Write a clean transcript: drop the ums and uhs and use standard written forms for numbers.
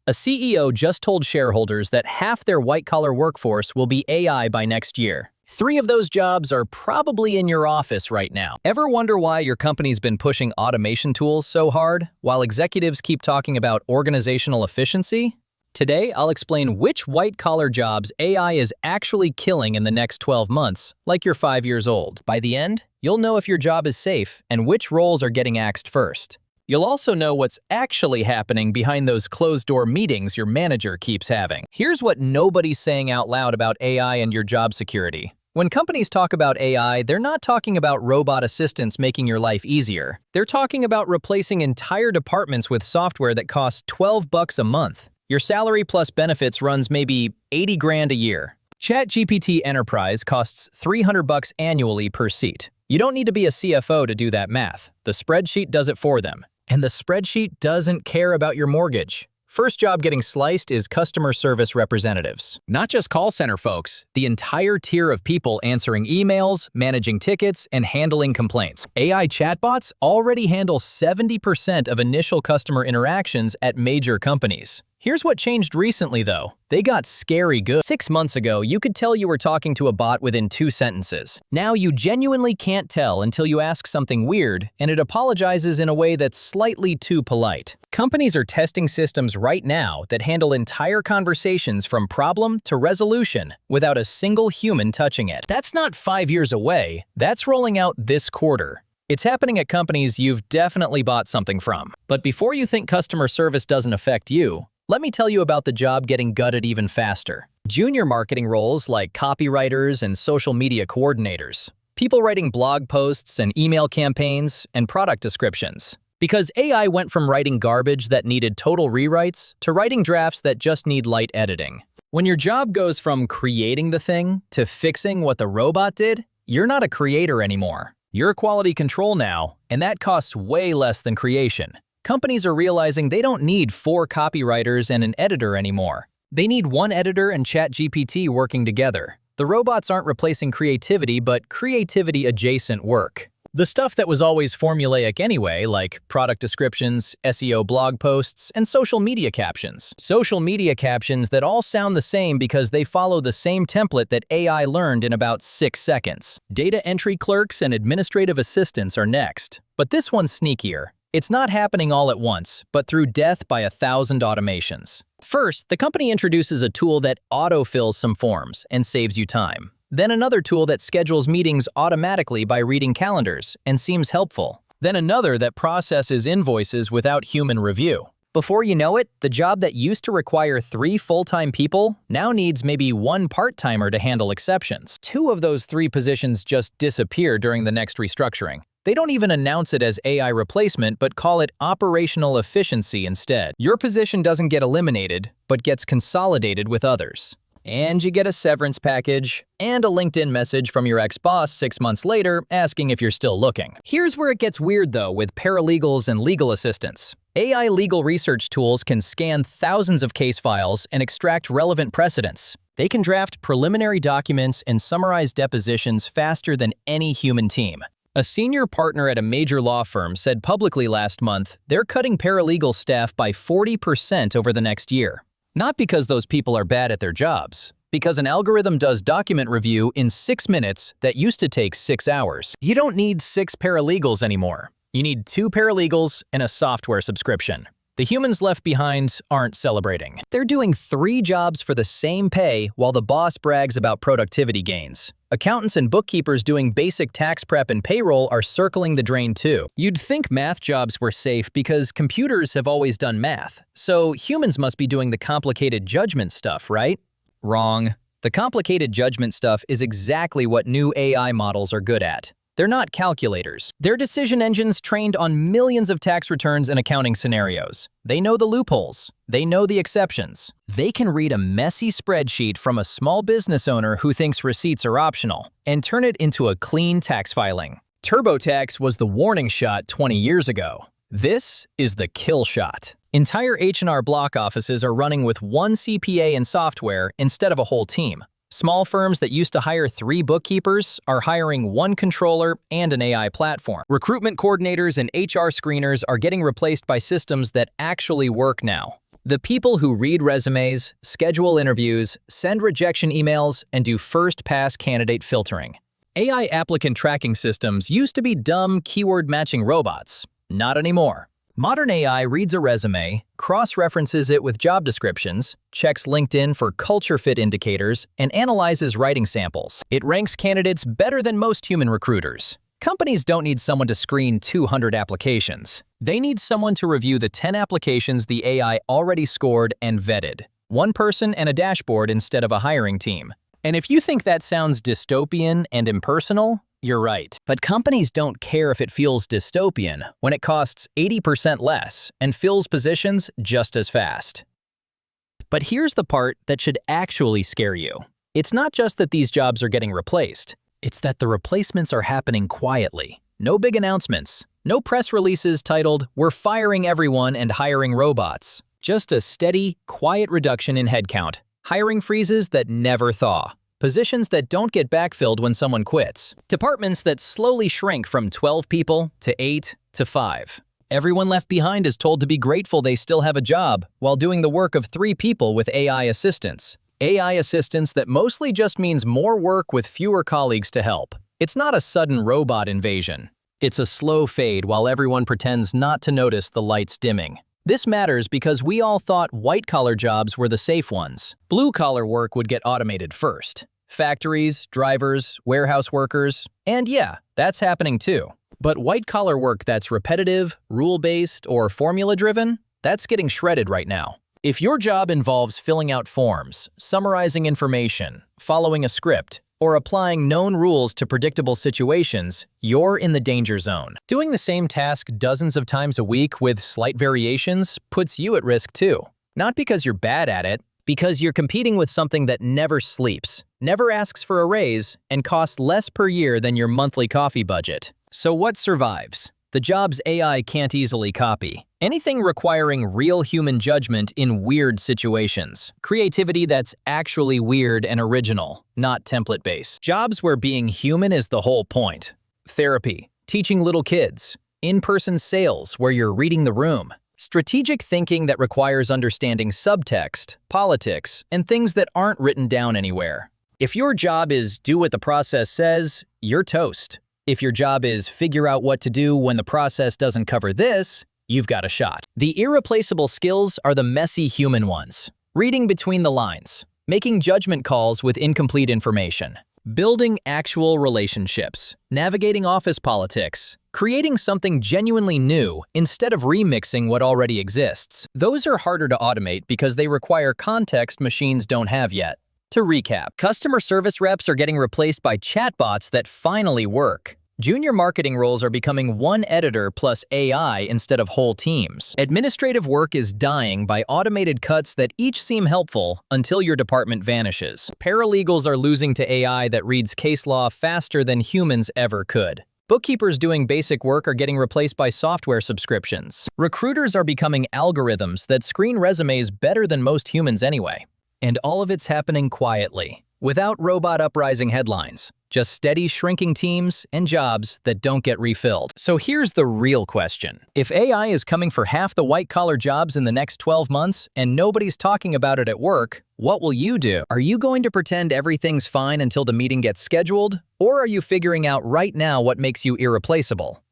A CEO just told shareholders that half their white-collar workforce will be AI by next year. 3 of those jobs are probably in your office right now. Ever wonder why your company's been pushing automation tools so hard, while executives keep talking about organizational efficiency? Today, I'll explain which white-collar jobs AI is actually killing in the next 12 months, like you're 5 years old. By the end, you'll know if your job is safe and which roles are getting axed first. You'll also know what's actually happening behind those closed-door meetings your manager keeps having. Here's what nobody's saying out loud about AI and your job security. When companies talk about AI, they're not talking about robot assistants making your life easier. They're talking about replacing entire departments with software that costs $12 a month. Your salary plus benefits runs maybe 80 grand a year. ChatGPT Enterprise costs $300 annually per seat. You don't need to be a CFO to do that math. The spreadsheet does it for them. And the spreadsheet doesn't care about your mortgage. First job getting sliced is customer service representatives. Not just call center folks, the entire tier of people answering emails, managing tickets, and handling complaints. AI chatbots already handle 70% of initial customer interactions at major companies. Here's what changed recently, though. They got scary good. 6 months ago, you could tell you were talking to a bot within 2 sentences. Now you genuinely can't tell until you ask something weird, and it apologizes in a way that's slightly too polite. Companies are testing systems right now that handle entire conversations from problem to resolution without a single human touching it. That's not 5 years away. That's rolling out this quarter. It's happening at companies you've definitely bought something from. But before you think customer service doesn't affect you, let me tell you about the job getting gutted even faster. Junior marketing roles like copywriters and social media coordinators. People writing blog posts and email campaigns and product descriptions. Because AI went from writing garbage that needed total rewrites to writing drafts that just need light editing. When your job goes from creating the thing to fixing what the robot did, you're not a creator anymore. You're quality control now, and that costs way less than creation. Companies are realizing they don't need 4 copywriters and an editor anymore. They need 1 editor and ChatGPT working together. The robots aren't replacing creativity, but creativity-adjacent work. The stuff that was always formulaic anyway, like product descriptions, SEO blog posts, and social media captions. Social media captions that all sound the same because they follow the same template that AI learned in about 6 seconds. Data entry clerks and administrative assistants are next. But this one's sneakier. It's not happening all at once, but through death by 1,000 automations. First, the company introduces a tool that autofills some forms and saves you time. Then another tool that schedules meetings automatically by reading calendars and seems helpful. Then another that processes invoices without human review. Before you know it, the job that used to require 3 full-time people now needs maybe 1 part-timer to handle exceptions. 2 of those 3 positions just disappear during the next restructuring. They don't even announce it as AI replacement, but call it operational efficiency instead. Your position doesn't get eliminated, but gets consolidated with others. And you get a severance package and a LinkedIn message from your ex-boss 6 months later asking if you're still looking. Here's where it gets weird though with paralegals and legal assistants. AI legal research tools can scan thousands of case files and extract relevant precedents. They can draft preliminary documents and summarize depositions faster than any human team. A senior partner at a major law firm said publicly last month they're cutting paralegal staff by 40% over the next year. Not because those people are bad at their jobs, because an algorithm does document review in 6 minutes that used to take 6 hours. You don't need 6 paralegals anymore. You need 2 paralegals and a software subscription. The humans left behind aren't celebrating. They're doing 3 jobs for the same pay while the boss brags about productivity gains. Accountants and bookkeepers doing basic tax prep and payroll are circling the drain too. You'd think math jobs were safe because computers have always done math, so humans must be doing the complicated judgment stuff, right? Wrong. The complicated judgment stuff is exactly what new AI models are good at. They're not calculators. They're decision engines trained on millions of tax returns and accounting scenarios. They know the loopholes. They know the exceptions. They can read a messy spreadsheet from a small business owner who thinks receipts are optional and turn it into a clean tax filing. TurboTax was the warning shot 20 years ago. This is the kill shot. Entire H&R Block offices are running with 1 CPA and software instead of a whole team. Small firms that used to hire 3 bookkeepers are hiring 1 controller and an AI platform. Recruitment coordinators and HR screeners are getting replaced by systems that actually work now. The people who read resumes, schedule interviews, send rejection emails, and do first-pass candidate filtering. AI applicant tracking systems used to be dumb keyword-matching robots. Not anymore. Modern AI reads a resume, cross-references it with job descriptions, checks LinkedIn for culture fit indicators, and analyzes writing samples. It ranks candidates better than most human recruiters. Companies don't need someone to screen 200 applications. They need someone to review the 10 applications the AI already scored and vetted. One person and a dashboard instead of a hiring team. And if you think that sounds dystopian and impersonal, you're right. But companies don't care if it feels dystopian when it costs 80% less and fills positions just as fast. But here's the part that should actually scare you. It's not just that these jobs are getting replaced. It's that the replacements are happening quietly. No big announcements. No press releases titled, "We're firing everyone and hiring robots." Just a steady, quiet reduction in headcount. Hiring freezes that never thaw. Positions that don't get backfilled when someone quits. Departments that slowly shrink from 12 people to 8 to 5. Everyone left behind is told to be grateful they still have a job while doing the work of 3 people with AI assistants. AI assistants that mostly just means more work with fewer colleagues to help. It's not a sudden robot invasion. It's a slow fade while everyone pretends not to notice the lights dimming. This matters because we all thought white-collar jobs were the safe ones. Blue-collar work would get automated first. Factories, drivers, warehouse workers, and yeah, that's happening too. But white-collar work that's repetitive, rule-based, or formula-driven, that's getting shredded right now. If your job involves filling out forms, summarizing information, following a script, or applying known rules to predictable situations, you're in the danger zone. Doing the same task dozens of times a week with slight variations puts you at risk too. Not because you're bad at it, because you're competing with something that never sleeps, never asks for a raise, and costs less per year than your monthly coffee budget. So what survives? The jobs AI can't easily copy. Anything requiring real human judgment in weird situations. Creativity that's actually weird and original, not template-based. Jobs where being human is the whole point. Therapy, teaching little kids, in-person sales where you're reading the room. Strategic thinking that requires understanding subtext, politics, and things that aren't written down anywhere. If your job is do what the process says, you're toast. If your job is figure out what to do when the process doesn't cover this, you've got a shot. The irreplaceable skills are the messy human ones. Reading between the lines, making judgment calls with incomplete information, building actual relationships, navigating office politics, creating something genuinely new instead of remixing what already exists. Those are harder to automate because they require context machines don't have yet. To recap, customer service reps are getting replaced by chatbots that finally work. Junior marketing roles are becoming one editor plus AI instead of whole teams. Administrative work is dying by automated cuts that each seem helpful until your department vanishes. Paralegals are losing to AI that reads case law faster than humans ever could. Bookkeepers doing basic work are getting replaced by software subscriptions. Recruiters are becoming algorithms that screen resumes better than most humans anyway. And all of it's happening quietly, without robot uprising headlines, just steady shrinking teams and jobs that don't get refilled. So here's the real question. If AI is coming for half the white-collar jobs in the next 12 months and nobody's talking about it at work, what will you do? Are you going to pretend everything's fine until the meeting gets scheduled? Or are you figuring out right now what makes you irreplaceable?